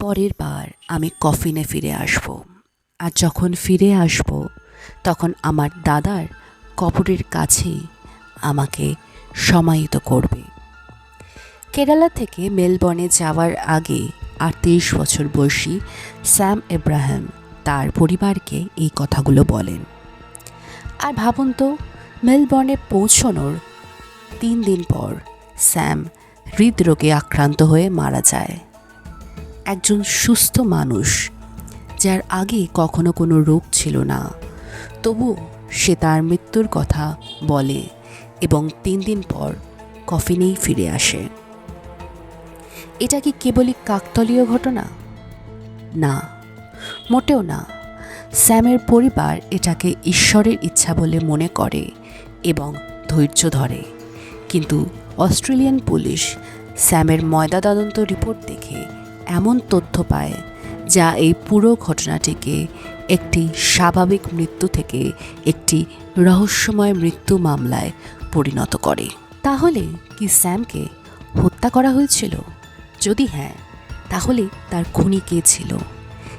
পরের বার আমি কফিনে ফিরে আসব। আর যখন ফিরে আসব তখন আমার দাদার কবরের কাছেই আমাকে সমাহিত করবে। কেরালা থেকে মেলবর্নে যাওয়ার আগে ৩৮ বছর বয়সী স্যাম এব্রাহাম তার পরিবারকে এই কথাগুলো বলেন। আর ভাবুন তো, মেলবর্নে পৌঁছানোর ৩ দিন পর স্যাম হৃদরোগে আক্রান্ত হয়ে মারা যায়। একজন সুস্থ মানুষ, যার আগে কখনো কোনো রোগ ছিল না, তবু সে তার মৃত্যুর কথা বলে এবং ৩ দিন পর কফিনেই ফিরে আসে। এটা কি কেবলই কাকতালীয় ঘটনা? না, মোটেও না। স্যামের পরিবার এটাকে ঈশ্বরের ইচ্ছা বলে মনে করে এবং ধৈর্য ধরে। কিন্তু অস্ট্রেলিয়ান পুলিশ স্যামের ময়নাতদন্ত রিপোর্ট দেখে এমন তথ্য পায় যা এই পুরো ঘটনাটিকে একটি স্বাভাবিক মৃত্যু থেকে একটি রহস্যময় মৃত্যু মামলায় পরিণত করে। তাহলে কি স্যামকে হত্যা করা হয়েছিল? যদি হ্যাঁ, তাহলে তার খুনি কে ছিল?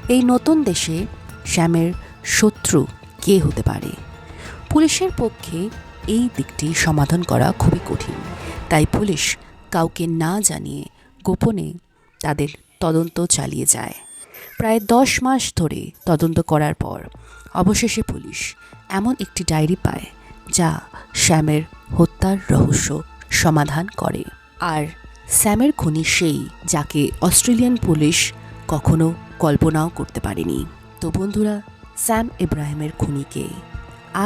এই নতুন দেশে স্যামের শত্রু কে হতে পারে? পুলিশের পক্ষে এই দিকটি সমাধান করা খুবই কঠিন। তাই পুলিশ কাউকে না জানিয়ে গোপনে তাদের তদন্ত চালিয়ে যায়। প্রায় ১০ মাস ধরে তদন্ত করার পর অবশেষে পুলিশ এমন একটি ডায়েরি পায় যা স্যামের হত্যার রহস্য সমাধান করে। আর স্যামের খুনি সেই, যাকে অস্ট্রেলিয়ান পুলিশ কখনো কল্পনাও করতে পারেনি। তো বন্ধুরা, স্যাম এব্রাহামের খুনি কে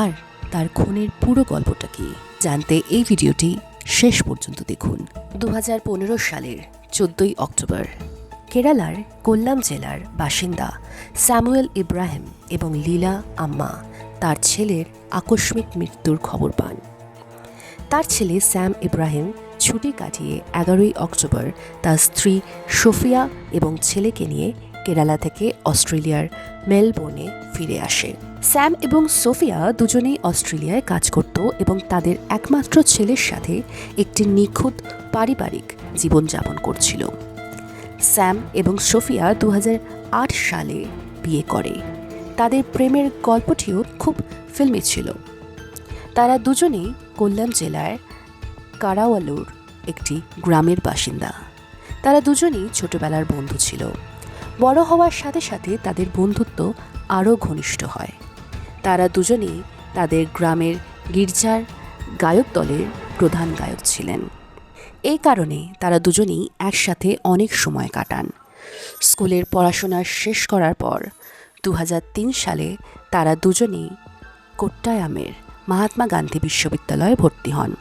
আর তার খুনের পুরো গল্পটা কি জানতে এই ভিডিওটি শেষ পর্যন্ত দেখুন। ২০১৫ সালের ১৪ই অক্টোবর কেরালার কোল্লাম জেলার বাসিন্দা স্যামুয়েল ইব্রাহিম এবং লীলা আম্মা তার ছেলের আকস্মিক মৃত্যুর খবর পান। তার ছেলে স্যাম ইব্রাহিম ছুটি কাটিয়ে ১১ই অক্টোবর তার স্ত্রী সোফিয়া এবং ছেলেকে নিয়ে কেরালা থেকে অস্ট্রেলিয়ার মেলবোর্নে ফিরে আসে। স্যাম এবং সোফিয়া দুজনেই অস্ট্রেলিয়ায় কাজ করত এবং তাদের একমাত্র ছেলের সাথে একটি নিখুঁত পারিবারিক জীবনযাপন করছিল। স্যাম এবং সোফিয়া ২০০৮ সালে বিয়ে করে। তাদের প্রেমের গল্পটিও খুব ফিল্মি ছিল। তারা দুজনেই কোল্লাম জেলার কারাওয়ালুর একটি গ্রামের বাসিন্দা। তারা দুজনেই ছোটবেলার বন্ধু ছিল। বড় হওয়ার সাথে সাথে তাদের বন্ধুত্ব আরও ঘনিষ্ঠ হয়। তারা দুজনেই তাদের গ্রামের গির্জার গায়ক দলের প্রধান গায়ক ছিলেন। এই কারণে তারা দুজনেই একসাথে অনেক সময় কাটান। স্কুলের পড়াশোনা শেষ করার পর ২০০৩ সালে তারা দুজনেই কোট্টায়ামের মহাত্মা গান্ধী বিশ্ববিদ্যালয়ে ভর্তি হন।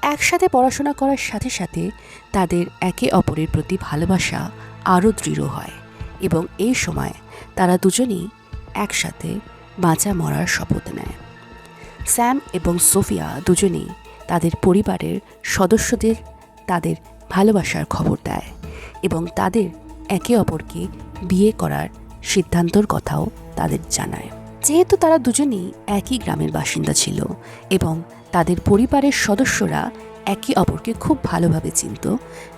একসাথে পড়াশোনা করার সাথে সাথে তাদের একে অপরের প্রতি ভালোবাসা আরও দৃঢ় হয় এবং এই সময় তারা দুজনেই একসাথে বাঁচা মরার শপথ নেয়। স্যাম এবং সোফিয়া দুজনেই তাদের পরিবারের সদস্যদের তাদের ভালোবাসার খবর দেয় এবং তাদের একে অপরকে বিয়ে করার সিদ্ধান্তর কথাও তাদের জানায়। যেহেতু তারা দুজনেই একই গ্রামের বাসিন্দা ছিল এবং তাদের পরিবারের সদস্যরা একে অপরকে খুব ভালোভাবে চিনত,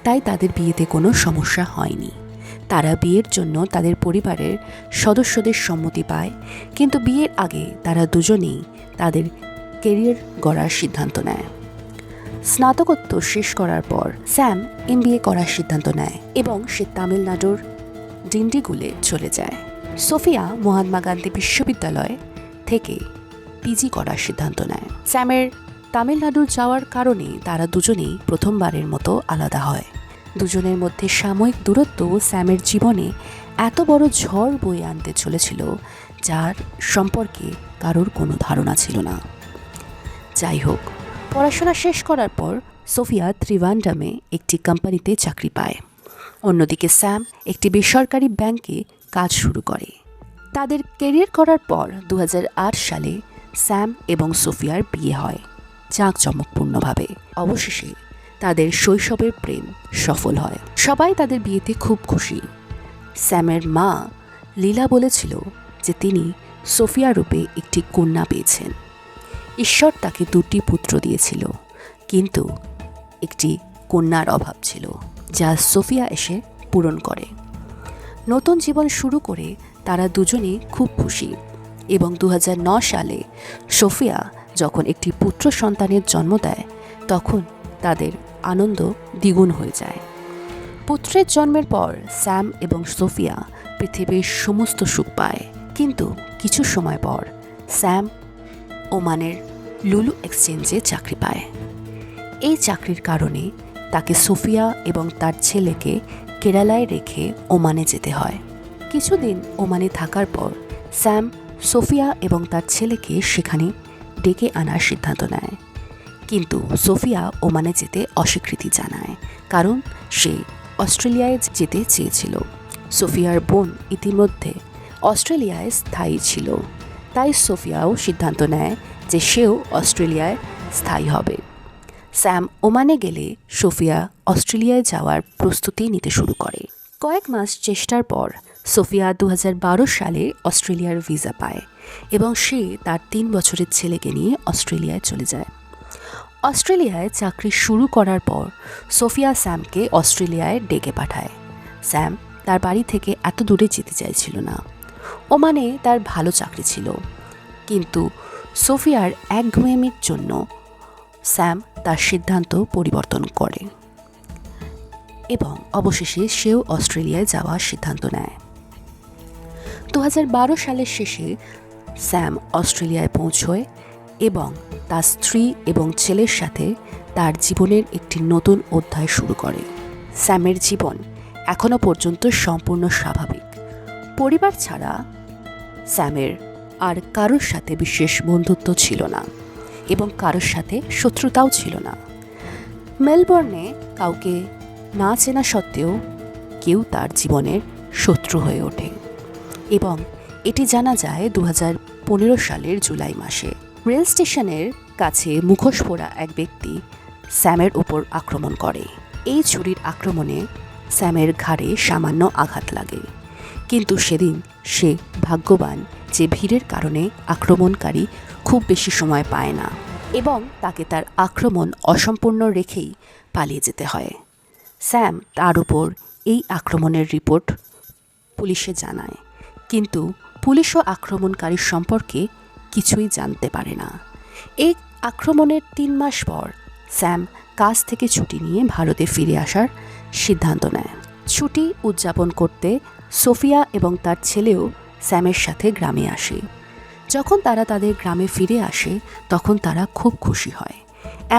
তাই তাদের বিয়েতে কোনো সমস্যা হয়নি। তারা বিয়ের জন্য তাদের পরিবারের সদস্যদের সম্মতি পায়, কিন্তু বিয়ের আগে তারা দুজনেই তাদের কেরিয়ার গড়ার সিদ্ধান্ত নেয়। স্নাতকোত্তর শেষ করার পর স্যাম MBA করার সিদ্ধান্ত নেয় এবং সে তামিলনাড়ুর ডিন্ডিগুলে চলে যায়। সোফিয়া মহাত্মা গান্ধী বিশ্ববিদ্যালয় থেকে PG করার সিদ্ধান্ত নেয়। স্যামের তামিলনাড়ু যাওয়ার কারণে তারা দুজনেই প্রথমবারের মতো আলাদা হয়। দুজনের মধ্যে সাময়িক দূরত্ব স্যামের জীবনে এত বড় ঝড় বয়ে আনতে চলেছিল যার সম্পর্কে কারোর কোনো ধারণা ছিল না। যাই হোক, পড়াশোনা শেষ করার পর সোফিয়া ত্রিভান্ডামে একটি কোম্পানিতে চাকরি পায়। অন্যদিকে স্যাম একটি বেসরকারি ব্যাংকে কাজ শুরু করে। তাদের কেরিয়ার করার পর ২০০৮ সালে স্যাম এবং সোফিয়ার বিয়ে হয় জাঁকজমকপূর্ণভাবে। অবশেষে তাদের শৈশবের প্রেম সফল হয়। সবাই তাদের বিয়েতে খুব খুশি। স্যামের মা লীলা বলেছিল যে তিনি সোফিয়া রূপে একটি কন্যা পেয়েছেন। ঈশ্বর তাকে ২টি পুত্র দিয়েছিল, কিন্তু একটি কন্যার অভাব ছিল, যা সোফিয়া এসে পূরণ করে। নতুন জীবন শুরু করে তারা দুজনেই খুব খুশি এবং 2009 সালে সোফিয়া যখন একটি পুত্র সন্তানের জন্ম দেয় তখন তাদের আনন্দ দ্বিগুণ হয়ে যায়। পুত্রের জন্মের পর স্যাম এবং সোফিয়া পৃথিবীর সমস্ত সুখ পায়, কিন্তু কিছু সময় পর স্যাম ওমানের লুলু এক্সচেঞ্জে চাকরি পায়। এই চাকরির কারণে তাকে সোফিয়া এবং তার ছেলেকে কেরালায় রেখে ওমানে যেতে হয়। কিছুদিন ওমানে থাকার পর স্যাম সোফিয়া এবং তার ছেলেকে সেখানে ডেকে আনার সিদ্ধান্ত নেয়, কিন্তু সোফিয়া ওমানে যেতে অস্বীকৃতি জানায় কারণ সে অস্ট্রেলিয়ায় যেতে চেয়েছিল। সোফিয়ার বোন ইতিমধ্যে অস্ট্রেলিয়ায় স্থায়ী ছিল, তাই সোফিয়াও সিদ্ধান্ত নেয় যে সেও অস্ট্রেলিয়ায় স্থায়ী হবে। স্যাম ওমানে গেলে সোফিয়া অস্ট্রেলিয়ায় যাওয়ার প্রস্তুতি নিতে শুরু করে। কয়েক মাস চেষ্টার পর সোফিয়া 2012 সালে অস্ট্রেলিয়ার ভিসা পায় এবং সে তার 3 বছরের ছেলেকে নিয়ে অস্ট্রেলিয়ায় চলে যায়। অস্ট্রেলিয়ায় চাকরি শুরু করার পর সোফিয়া স্যামকে অস্ট্রেলিয়ায় ডেকে পাঠায়। স্যাম তার বাড়ি থেকে এত দূরে যেতে চাইছিল না। ওমানে তার ভালো চাকরি ছিল, কিন্তু সোফিয়ার একগুঁয়েমির জন্য স্যাম তার সিদ্ধান্ত পরিবর্তন করে এবং অবশেষে সেও অস্ট্রেলিয়ায় যাওয়ার সিদ্ধান্ত নেয়। 2012 সালের শেষে স্যাম অস্ট্রেলিয়ায় পৌঁছয় এবং তার স্ত্রী এবং ছেলের সাথে তার জীবনের একটি নতুন অধ্যায় শুরু করে। স্যামের জীবন এখনও পর্যন্ত সম্পূর্ণ স্বাভাবিক। পরিবার ছাড়া স্যামের আর কারোর সাথে বিশেষ বন্ধুত্ব ছিল না এবং কারোর সাথে শত্রুতাও ছিল না। মেলবোর্নে কাউকে না চেনা সত্ত্বেও কেউ তার জীবনের শত্রু হয়ে ওঠে এবং এটি জানা যায় 2015 সালের জুলাই মাসে। রেল স্টেশনের কাছে মুখোশ পরা এক ব্যক্তি স্যামের উপর আক্রমণ করে। এই ছুরির আক্রমণে স্যামের ঘাড়ে সামান্য আঘাত লাগে, কিন্তু সেদিন সে ভাগ্যবান যে ভিড়ের কারণে আক্রমণকারী খুব বেশি সময় পায় না এবং তাকে তার আক্রমণ অসম্পূর্ণ রেখেই পালিয়ে যেতে হয়। স্যাম তার উপর এই আক্রমণের রিপোর্ট পুলিশে জানায়, কিন্তু পুলিশও আক্রমণকারীর সম্পর্কে কিছুই জানতে পারে না। এই আক্রমণের 3 মাস পর স্যাম কাজ থেকে ছুটি নিয়ে ভারতে ফিরে আসার সিদ্ধান্ত নেয়। ছুটি উদযাপন করতে সোফিয়া এবং তার ছেলেও স্যামের সাথে গ্রামে আসে। যখন তারা তাদের গ্রামে ফিরে আসে তখন তারা খুব খুশি হয়।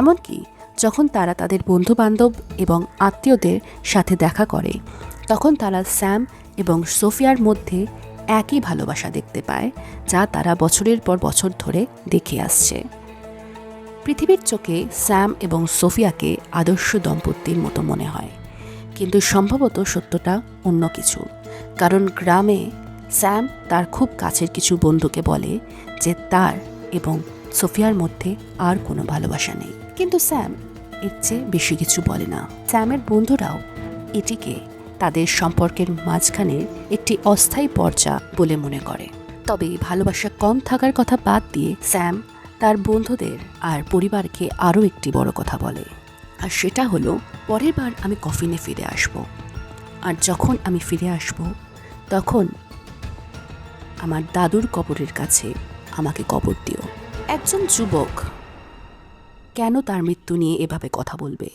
এমনকি যখন তারা তাদের বন্ধুবান্ধব এবং আত্মীয়দের সাথে দেখা করে তখন তারা স্যাম এবং সোফিয়ার মধ্যে একই ভালোবাসা দেখতে পায়, যা তারা বছরের পর বছর ধরে দেখে আসছে। পৃথিবীর চোখে স্যাম এবং সোফিয়াকে আদর্শ দম্পতির মতো মনে হয়, কিন্তু সম্ভবত সত্যটা অন্য কিছু। কারণ গ্রামে স্যাম তার খুব কাছের কিছু বন্ধুকে বলে যে তার এবং সোফিয়ার মধ্যে আর কোনো ভালোবাসা নেই, কিন্তু স্যাম এর চেয়ে বেশি কিছু বলে না। স্যামের বন্ধুরাও এটিকে তাদের সম্পর্কের মাঝখানের একটি অস্থায়ী পর্যায় বলে মনে করে। তবে ভালোবাসা কম থাকার কথা বাদ দিয়ে স্যাম তার বন্ধুদের আর পরিবারকে আরও একটি বড় কথা বলে, আর সেটা হলো পরের বার আমি কফিনে ফিরে আসব, আর যখন আমি ফিরে আসব তখন আমার দাদুর কবরের কাছে আমাকে কবর দিও। একজন যুবক কেন তার মৃত্যু নিয়ে এভাবে কথা বলবে,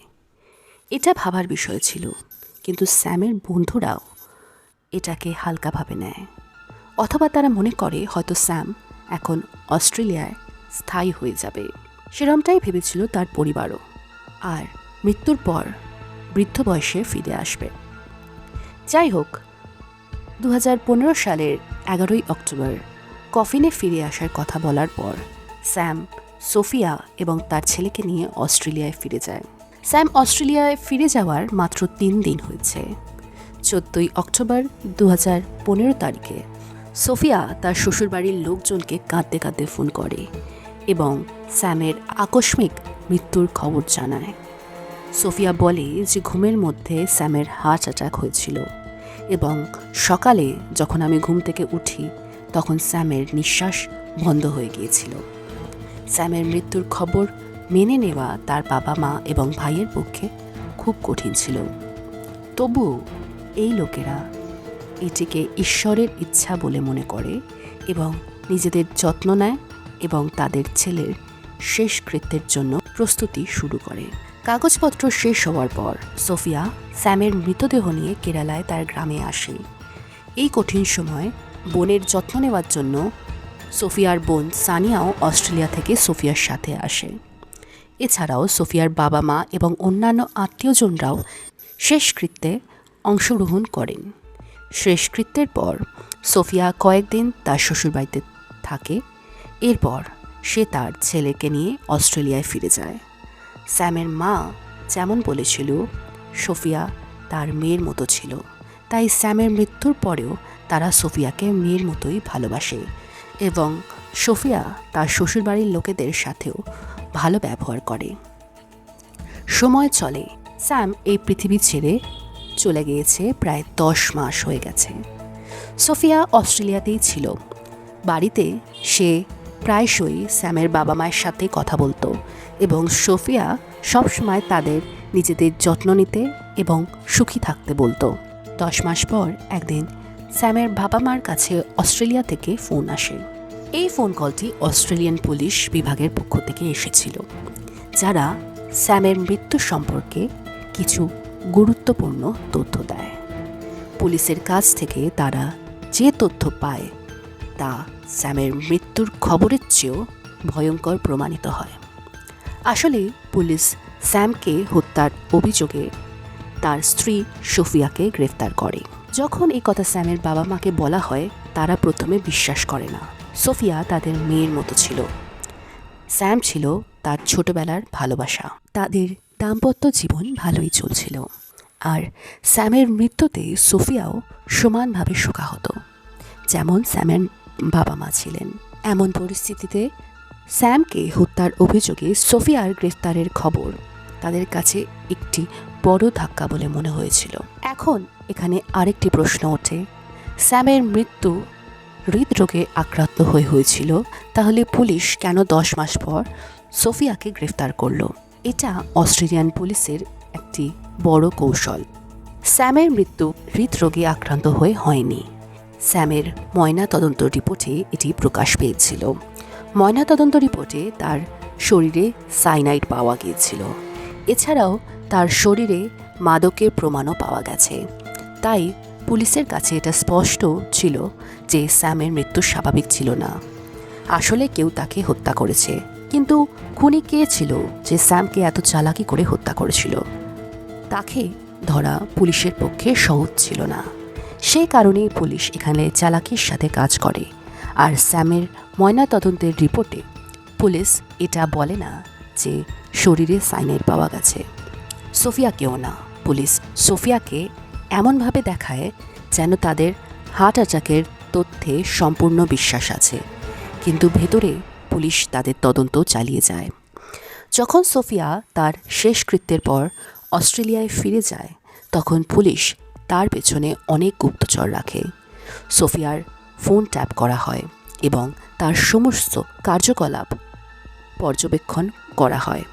এটা ভাবার বিষয় ছিল, কিন্তু স্যামের বন্ধুরাও এটাকে হালকাভাবে নেয়, অথবা তারা মনে করে হয়তো স্যাম এখন অস্ট্রেলিয়ায় স্থায়ী হয়ে যাবে। সেরমটাই ভেবেছিল তার পরিবারও, আর মৃত্যুর পর বৃদ্ধ বয়সে ফিরে আসবে। যাই হোক, 2015 সালের 11ই অক্টোবর কফিনে ফিরে আসার কথা বলার পর স্যাম সোফিয়া এবং তার ছেলেকে নিয়ে অস্ট্রেলিয়ায় ফিরে যায়। স্যাম অস্ট্রেলিয়ায় ফিরে যাওয়ার মাত্র 3 দিন হয়েছে। 14ই অক্টোবর 2015 তারিখে সোফিয়া তার শ্বশুরবাড়ির লোকজনকে কাঁদতে কাঁদতে ফোন করে এবং স্যামের আকস্মিক মৃত্যুর খবর জানায়। সোফিয়া বলে যে ঘুমের মধ্যে স্যামের হার্ট অ্যাটাক হয়েছিল এবং সকালে যখন আমি ঘুম থেকে উঠি তখন স্যামের নিঃশ্বাস বন্ধ হয়ে গিয়েছিল। স্যামের মৃত্যুর খবর মেনে নেওয়া তার বাবা মা এবং ভাইয়ের পক্ষে খুব কঠিন ছিল। তবুও এই লোকেরা এটিকে ঈশ্বরের ইচ্ছা বলে মনে করে এবং নিজেদের যত্ন নেয় এবং তাদের ছেলের শেষকৃত্যের জন্য প্রস্তুতি শুরু করে। কাগজপত্র শেষ হওয়ার পর সোফিয়া স্যামের মৃতদেহ নিয়ে কেরালায় তার গ্রামে আসে। এই কঠিন সময় বোনের যত্ন নেওয়ার জন্য সোফিয়ার বোন সানিয়াও অস্ট্রেলিয়া থেকে সোফিয়ার সাথে আসে। এছাড়াও সোফিয়ার বাবা মা এবং অন্যান্য আত্মীয়জনরাও শেষকৃত্যে অংশগ্রহণ করেন। শেষকৃত্যের পর সোফিয়া কয়েকদিন তার শ্বশুরবাড়িতে থাকে। এরপর সে তার ছেলেকে নিয়ে অস্ট্রেলিয়ায় ফিরে যায়। স্যামের মা যেমন বলেছিল, সোফিয়া তার মেয়ের মতো ছিল, তাই স্যামের মৃত্যুর পরেও তারা সোফিয়াকে মেয়ের মতোই ভালোবাসে এবং সোফিয়া তার শ্বশুরবাড়ির লোকেদের সাথেও ভালো ব্যবহার করে। সময় চলে, স্যাম এই পৃথিবী ছেড়ে চলে গিয়েছে, প্রায় 10 মাস হয়ে গেছে। সোফিয়া অস্ট্রেলিয়াতেই ছিল। বাড়িতে সে প্রায়শই স্যামের বাবা মায়ের সাথে কথা বলতো এবং সোফিয়া সবসময় তাদের নিজেদের যত্ন নিতে এবং সুখী থাকতে বলতো। 10 মাস পর একদিন স্যামের বাবা মার কাছে অস্ট্রেলিয়া থেকে ফোন আসে। এই ফোন কলটি অস্ট্রেলিয়ান পুলিশ বিভাগের পক্ষ থেকে এসেছিল, যারা স্যামের মৃত্যু সম্পর্কে কিছু গুরুত্বপূর্ণ তথ্য দেয়। পুলিশের কাছ থেকে তারা যে তথ্য পায় তা স্যামের মৃত্যুর খবরের চেয়েও ভয়ঙ্কর প্রমাণিত হয়। আসলে পুলিশ স্যামকে হত্যার অভিযোগে তার স্ত্রী সোফিয়াকে গ্রেফতার করে। যখন এই কথা স্যামের বাবা মাকে বলা হয়, তারা প্রথমে বিশ্বাস করে না। সোফিয়া তাদের মেয়ের মতো ছিল। স্যাম ছিল তার ছোটবেলার ভালোবাসা। তাদের দাম্পত্য জীবন ভালোই চলছিল, আর স্যামের মৃত্যুতে সোফিয়াও সমানভাবে শোকাহত, যেমন স্যামের বাবা মা ছিলেন। এমন পরিস্থিতিতে স্যামকে হত্যার অভিযোগে সোফিয়ার গ্রেফতারের খবর তাদের কাছে একটি বড় ধাক্কা বলে মনে হয়েছিল। এখন এখানে আরেকটি প্রশ্ন ওঠে, স্যামের মৃত্যু হৃদরোগে আক্রান্ত হয়েছিল, তাহলে পুলিশ কেন 10 মাস পর সোফিয়াকে গ্রেফতার করলো? এটা অস্ট্রেলিয়ান পুলিশের একটি বড় কৌশল। স্যামের মৃত্যু হৃদরোগে আক্রান্ত হয়নি। স্যামের ময়নাতদন্ত রিপোর্টে এটি প্রকাশ পেয়েছিল। ময়নাতদন্ত রিপোর্টে তার শরীরে সাইনাইড পাওয়া গিয়েছিল। এছাড়াও তার শরীরে মাদকের প্রমাণও পাওয়া গেছে। তাই পুলিশের কাছে এটা স্পষ্ট ছিল যে স্যামের মৃত্যু স্বাভাবিক ছিল না। আসলে কেউ তাকে হত্যা করেছে। কিন্তু খুনি কে ছিল যে স্যামকে এত চালাকি করে হত্যা করেছিল? তাকে ধরা পুলিশের পক্ষে সহজ ছিল না। সেই কারণেই পুলিশ এখানে চালাকির সাথে কাজ করে। আর স্যামের ময়নাতদন্তের রিপোর্টে পুলিশ এটা বলে না যে শরীরে সাইনাইড পাওয়া গেছে। সোফিয়াকেও না। পুলিশ সোফিয়াকে এমনভাবে দেখায় যেন তাদের হার্ট অ্যাটাকের তথ্যে সম্পূর্ণ বিশ্বাস আছে, কিন্তু ভেতরে পুলিশ তাদের তদন্ত চালিয়ে যায়। যখন সোফিয়া তার শেষকৃত্যের পর অস্ট্রেলিয়ায় ফিরে যায়, তখন পুলিশ তার পেছনে অনেক গুপ্তচর রাখে। সোফিয়ার ফোন ট্যাপ করা হয় এবং তার সমস্ত কার্যকলাপ পর্যবেক্ষণ করা হয়।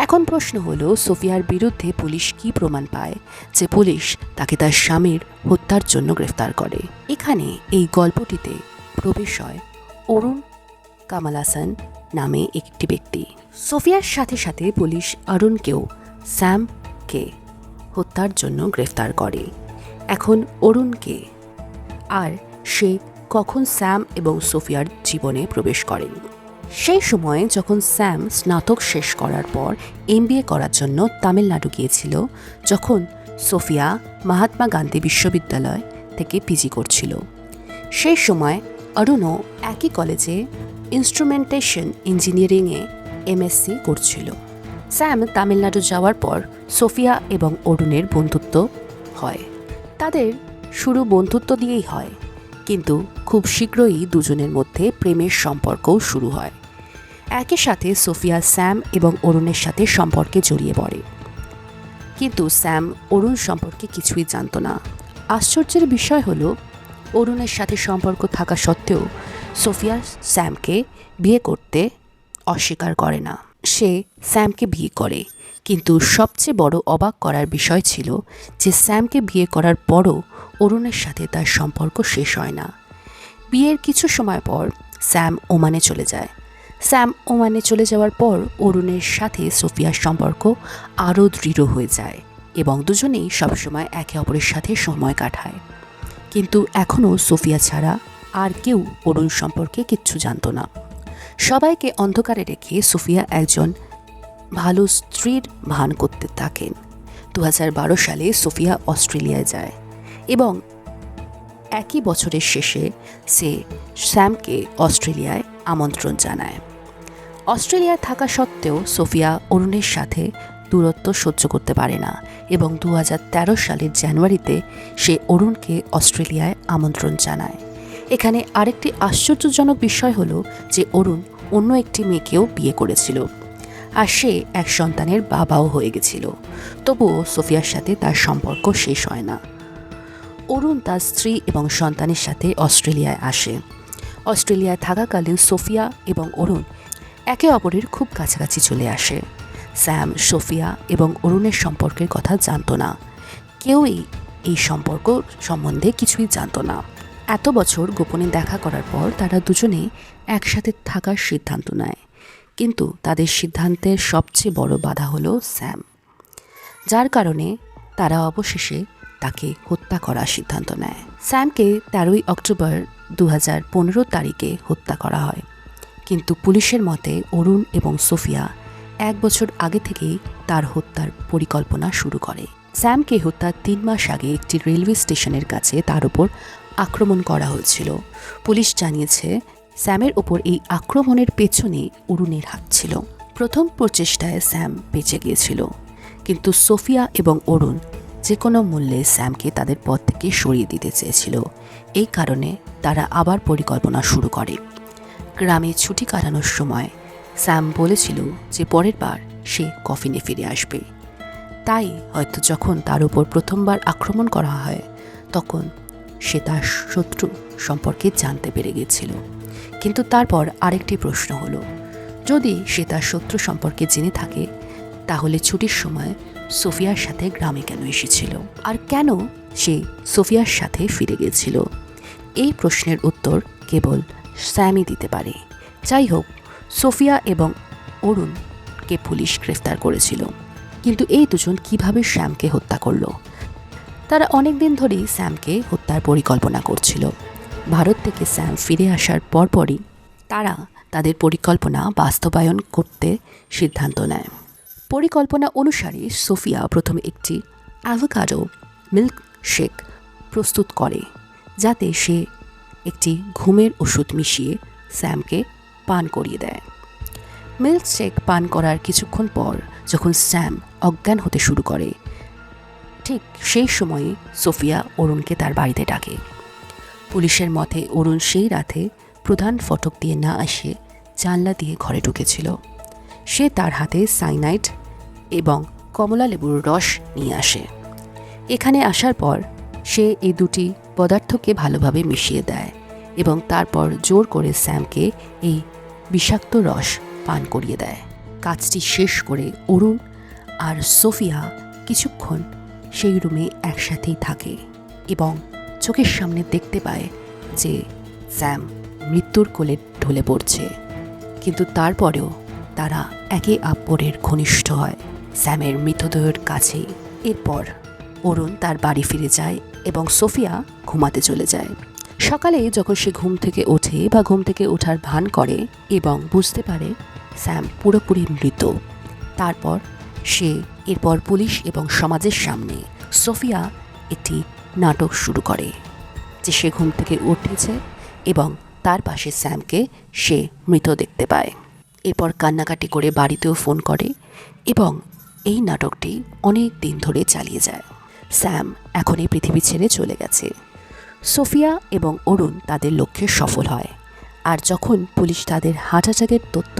এখন প্রশ্ন হলো, সোফিয়ার বিরুদ্ধে পুলিশ কি প্রমাণ পায় যে পুলিশ তাকে তার স্বামীর হত্যার জন্য গ্রেফতার করে? এখানে এই গল্পটিতে প্রবেশ হয় অরুণ কামালাসান নামে একটি ব্যক্তি। সোফিয়ার সাথে সাথে পুলিশ অরুণকেও স্যামকে হত্যার জন্য গ্রেফতার করে। এখন অরুণকে আর সে কখন স্যাম এবং সোফিয়ার জীবনে প্রবেশ করেন? সেই সময়ে যখন স্যাম স্নাতক শেষ করার পর MBA করার জন্য তামিলনাড়ু গিয়েছিল, যখন সোফিয়া মহাত্মা গান্ধী বিশ্ববিদ্যালয় থেকে PG করছিল। সেই সময় অরুণও একই কলেজে ইনস্ট্রুমেন্টেশন ইঞ্জিনিয়ারিংয়ে MSc করছিল। স্যাম তামিলনাড়ু যাওয়ার পর সোফিয়া এবং অরুণের বন্ধুত্ব হয়। তাদের শুরু বন্ধুত্ব দিয়েই হয়, কিন্তু খুব শীঘ্রই দুজনের মধ্যে প্রেমের সম্পর্কও শুরু হয়। একই সাথে সোফিয়া স্যাম এবং অরুণের সাথে সম্পর্কে জড়িয়ে পড়ে, কিন্তু স্যাম অরুণ সম্পর্কে কিছুই জানত না। আশ্চর্যের বিষয় হলো, অরুণের সাথে সম্পর্ক থাকা সত্ত্বেও সোফিয়া স্যামকে বিয়ে করতে অস্বীকার করে না। সে স্যামকে বিয়ে করে, কিন্তু সবচেয়ে বড় অবাক করার বিষয় ছিল যে স্যামকে বিয়ে করার পরও অরুণের সাথে তার সম্পর্ক শেষ হয় না। বিয়ের কিছু সময় পর স্যাম ওমানে চলে যায়। স্যাম ওমানে চলে যাওয়ার পর অরুণের সাথে সোফিয়ার সম্পর্ক আরও দৃঢ় হয়ে যায় এবং দুজনেই সবসময় একে অপরের সাথে সময় কাটায়। কিন্তু এখনও সোফিয়া ছাড়া আর কেউ অরুণ সম্পর্কে কিচ্ছু জানত না। সবাইকে অন্ধকারে রেখে সোফিয়া একজন ভালো স্ত্রীর ভান করতে থাকেন। 2012 সালে সোফিয়া অস্ট্রেলিয়ায় যায় এবং একই বছরের শেষে সে স্যামকে অস্ট্রেলিয়ায় আমন্ত্রণ জানায়। অস্ট্রেলিয়ায় থাকা সত্ত্বেও সোফিয়া অরুণের সাথে দূরত্ব সহ্য করতে পারে না এবং 2013 সালের জানুয়ারিতে সে অরুণকে অস্ট্রেলিয়ায় আমন্ত্রণ জানায়। এখানে আরেকটি আশ্চর্যজনক বিষয় হলো যে অরুণ অন্য একটি মেয়েকেও বিয়ে করেছিল আর সে এক সন্তানের বাবাও হয়ে গেছিল। তবুও সোফিয়ার সাথে তার সম্পর্ক শেষ হয় না। অরুণ তার স্ত্রী এবং সন্তানের সাথে অস্ট্রেলিয়ায় আসে। অস্ট্রেলিয়ায় থাকাকালীন সোফিয়া এবং অরুণ একে অপরের খুব কাছাকাছি চলে আসে। স্যাম সোফিয়া এবং অরুণের সম্পর্কের কথা জানত না। কেউই এই সম্পর্ক সম্বন্ধে কিছুই জানত না। এত বছর গোপনে দেখা করার পর তারা দুজনে একসাথে থাকার সিদ্ধান্ত নেয়, কিন্তু তাদের সিদ্ধান্তের সবচেয়ে বড় বাধা হলো স্যাম, যার কারণে তারা অবশেষে তাকে হত্যা করার সিদ্ধান্ত নেয়। স্যামকে 13 অক্টোবর 2015 তারিখে হত্যা করা হয়, কিন্তু পুলিশের মতে অরুণ এবং সোফিয়া 1 বছর আগে থেকেই তার হত্যার পরিকল্পনা শুরু করে। স্যামকে হত্যার 3 মাস আগে একটি রেলওয়ে স্টেশনের কাছে তার উপর আক্রমণ করা হয়েছিল। পুলিশ জানিয়েছে স্যামের ওপর এই আক্রমণের পেছনে অরুণের হাত ছিল। প্রথম প্রচেষ্টায় স্যাম বেঁচে গিয়েছিল, কিন্তু সোফিয়া এবং অরুণ যে কোনো মূল্যে স্যামকে তাদের পথ থেকে সরিয়ে দিতে চেয়েছিল। এই কারণে তারা আবার পরিকল্পনা শুরু করে। গ্রামে ছুটি কাটানোর সময় স্যাম বলেছিল যে পরের বার সে কফিনে ফিরে আসবে। তাই হয়তো যখন তার উপর প্রথমবার আক্রমণ করা হয় তখন সে তার শত্রু সম্পর্কে জানতে পেরে গেছিল। কিন্তু তারপর আরেকটি প্রশ্ন হলো, যদি সে তার শত্রু সম্পর্কে জেনে থাকে তাহলে ছুটির সময় সোফিয়ার সাথে গ্রামে কেন এসেছিল, আর কেন সে সোফিয়ার সাথে ফিরে গিয়েছিল? এই প্রশ্নের উত্তর কেবল স্যামই দিতে পারে। যাই হোক, সোফিয়া এবং অরুণকে পুলিশ গ্রেফতার করেছিল, কিন্তু এই দুজন কিভাবে স্যামকে হত্যা করলো? তারা অনেক দিন ধরেই স্যামকে হত্যার পরিকল্পনা করছিল। ভারত থেকে স্যাম ফিরে আসার পরপরই তারা তাদের পরিকল্পনা বাস্তবায়ন করতে সিদ্ধান্ত নেয়। পরিকল্পনা অনুসারে সোফিয়া প্রথমে একটি অ্যাভোকাডো মিল্ক শেক প্রস্তুত করে, যাতে সে একটি ঘুমের ওষুধ মিশিয়ে স্যামকে পান করিয়ে দেয়। মিল্ক শেক পান করার কিছুক্ষণ পর যখন স্যাম অজ্ঞান হতে শুরু করে, ঠিক সেই সময়ে সোফিয়া অরুণকে তার বাড়িতে ডাকে। পুলিশের মতে অরুণ সেই রাতে প্রধান ফটক দিয়ে না এসে জানলা দিয়ে ঘরে ঢুকেছিল। সে তার হাতে সাইনাইড এবং কমলা লেবুর রস নিয়ে আসে। এখানে আসার পর সে এই দুটি পদার্থকে ভালোভাবে মিশিয়ে দেয় এবং তারপর জোর করে স্যামকে এই বিষাক্ত রস পান করিয়ে দেয়। কাজটি শেষ করে অরুণ আর সোফিয়া কিছুক্ষণ সেই রুমে একসাথেই থাকে এবং চোখের সামনে দেখতে পায় যে স্যাম মৃত্যুর কোলে ঢলে পড়ছে, কিন্তু তারপরেও তারা একে অপরের ঘনিষ্ঠ হয় স্যামের মৃতদেহের কাছেই। এরপর অরুণ তার বাড়ি ফিরে যায় এবং সোফিয়া ঘুমাতে চলে যায়। সকালে যখন সে ঘুম থেকে ওঠে বা ঘুম থেকে ওঠার ভান করে এবং বুঝতে পারে স্যাম পুরোপুরি মৃত, তারপর সে এরপর পুলিশ এবং সমাজের সামনে সোফিয়া একটি নাটক শুরু করে যে সে ঘুম থেকে উঠেছে এবং তার পাশে স্যামকে সে মৃত দেখতে পায়। এরপর কান্নাকাটি করে বাড়িতেও ফোন করে এবং এই নাটকটি অনেক দিন ধরে চালিয়ে যায়। স্যাম এখন এই পৃথিবী ছেড়ে চলে গেছে। সোফিয়া এবং অরুণ তাদের লক্ষ্যে সফল হয়, আর যখন পুলিশ তাদের হার্ট অ্যাটাকের তথ্য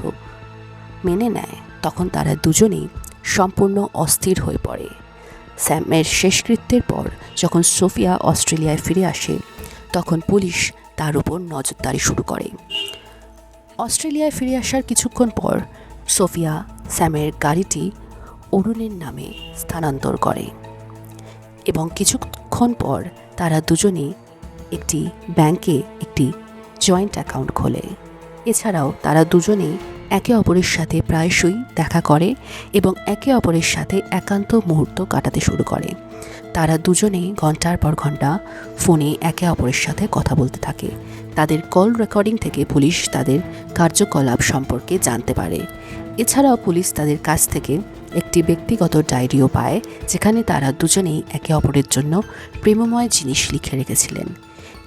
মেনে নেয় তখন তারা দুজনেই সম্পূর্ণ অস্থির হয়ে পড়ে। স্যামের শেষকৃত্যের পর যখন সোফিয়া অস্ট্রেলিয়ায় ফিরে আসে তখন পুলিশ তার উপর নজরদারি শুরু করে। অস্ট্রেলিয়ায় ফিরে আসার কিছুক্ষণ পর সোফিয়া স্যামের গাড়িটি অরুণের নামে স্থানান্তর করে এবং কিছুক্ষণ পর তারা দুজনেই একটি ব্যাংকে একটি জয়েন্ট অ্যাকাউন্ট খোলে। এছাড়াও তারা দুজনেই একে অপরের সাথে প্রায়শই দেখা করে এবং একে অপরের সাথে একান্ত মুহূর্ত কাটাতে শুরু করে। তারা দুজনেই ঘন্টার পর ঘন্টা ফোনে একে অপরের সাথে কথা বলতে থাকে। তাদের কল রেকর্ডিং থেকে পুলিশ তাদের কার্যকলাপ সম্পর্কে জানতে পারে। এছাড়াও পুলিশ তাদের কাছ থেকে একটি ব্যক্তিগত ডায়েরিও পায়, যেখানে তারা দুজনেই একে অপরের জন্য প্রেমময় জিনিস লিখে রেখেছিলেন।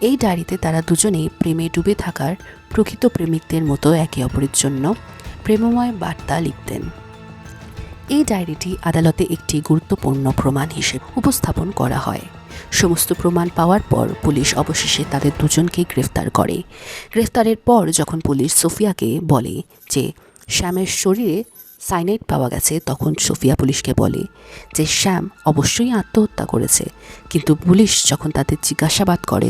এই ডায়েরিতে তারা দুজনেই প্রেমে ডুবে থাকার প্রকৃত প্রেমিকদের মতো একে অপরের জন্য প্রেমময় বার্তা লিখতেন। এই ডায়েরিটি আদালতে একটি গুরুত্বপূর্ণ প্রমাণ হিসেবে উপস্থাপন করা হয়। সমস্ত প্রমাণ পাওয়ার পর পুলিশ অবশেষে তাদের দুজনকেই গ্রেফতার করে। গ্রেফতারের পর যখন পুলিশ সোফিয়াকে বলে যে শ্যামের শরীরে সাইনাইড পাওয়া গেছে, তখন সোফিয়া পুলিশকে বলে যে শ্যাম অবশ্যই আত্মহত্যা করেছে। কিন্তু পুলিশ যখন তাদের জিজ্ঞাসাবাদ করে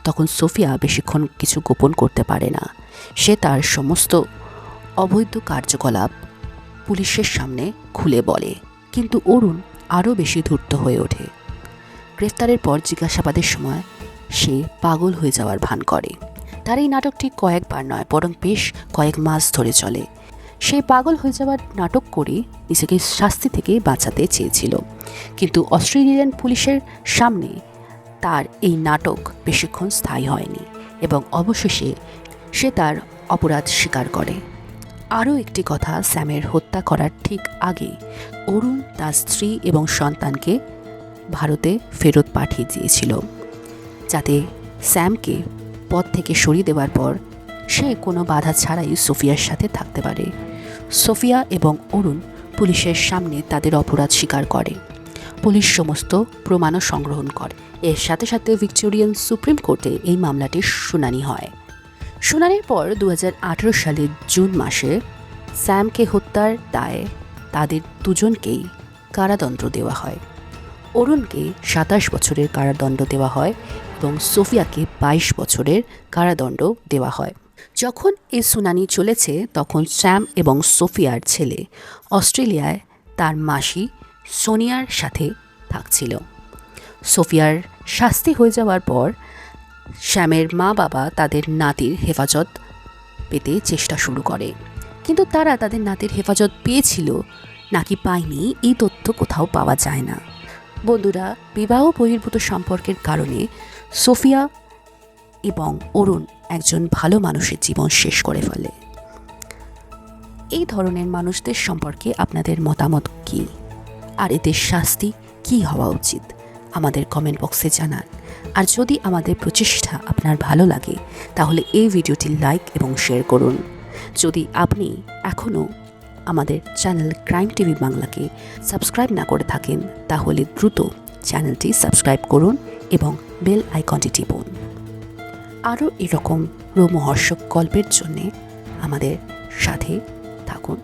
তখন সোফিয়া বেশিক্ষণ কিছু গোপন করতে পারে না। সে তার সমস্ত অবৈধ কার্যকলাপ পুলিশের সামনে খুলে বলে, কিন্তু অরুণ আরও বেশি ধূর্ত হয়ে ওঠে। গ্রেফতারের পর জিজ্ঞাসাবাদের সময় সে পাগল হয়ে যাওয়ার ভান করে। তার এই নাটকটি কয়েকবার নয় বরং বেশ কয়েক মাস ধরে চলে। সে পাগল হয়ে যাওয়ার নাটক করে নিজেকে শাস্তি থেকে বাঁচাতে চেয়েছিল, কিন্তু অস্ট্রেলিয়ান পুলিশের সামনে তার এই নাটক বেশিক্ষণ স্থায়ী হয়নি এবং অবশেষে সে তার অপরাধ স্বীকার করে। আরও একটি কথা, স্যামের হত্যা করার ঠিক আগে অরুণ তার স্ত্রী এবং সন্তানকে ভারতে ফেরত পাঠিয়ে দিয়েছিল, যাতে স্যামকে পথ থেকে সরিয়ে দেওয়ার পর সে কোনো বাধা ছাড়াই সোফিয়ার সাথে থাকতে পারে। সোফিয়া এবং অরুণ পুলিশের সামনে তাদের অপরাধ স্বীকার করে। পুলিশ সমস্ত প্রমাণও সংগ্রহণ করে। এর সাথে সাথে ভিক্টোরিয়ান সুপ্রিম কোর্টে এই মামলাটির শুনানি হয়। শুনানির পর 2018 সালের জুন মাসে স্যামকে হত্যার দায়ে তাদের দুজনকেই কারাদণ্ড দেওয়া হয়। অরুণকে 27 বছরের কারাদণ্ড দেওয়া হয় এবং সোফিয়াকে 22 বছরের কারাদণ্ড দেওয়া হয়। যখন এই শুনানি চলেছে তখন স্যাম এবং সোফিয়ার ছেলে অস্ট্রেলিয়ায় তার মাসি সোনিয়ার সাথে থাকছিল। সোফিয়ার শাস্তি হয়ে যাওয়ার পর শ্যামের মা বাবা তাদের নাতির হেফাজত পেতে চেষ্টা শুরু করে, কিন্তু তারা তাদের নাতির হেফাজত পেয়েছিল নাকি পায়নি এই তথ্য কোথাও পাওয়া যায় না। বন্ধুরা, বিবাহ বহির্ভূত সম্পর্কের কারণে সোফিয়া এবং অরুণ একজন ভালো মানুষের জীবন শেষ করে ফেলে। এই ধরনের মানুষদের সম্পর্কে আপনাদের মতামত কী, আর এদের শাস্তি কী হওয়া উচিত আমাদের কমেন্ট বক্সে জানান। আর যদি আমাদের প্রচেষ্টা আপনার ভালো লাগে তাহলে এই ভিডিওটি লাইক এবং শেয়ার করুন। যদি আপনি এখনও আমাদের চ্যানেল ক্রাইম টিভি বাংলাকে সাবস্ক্রাইব না করে থাকেন তাহলে দ্রুত চ্যানেলটি সাবস্ক্রাইব করুন এবং বেল আইকনটি টিপুন। আরও এরকম রোমহর্ষক গল্পের জন্যে আমাদের সাথে থাকুন।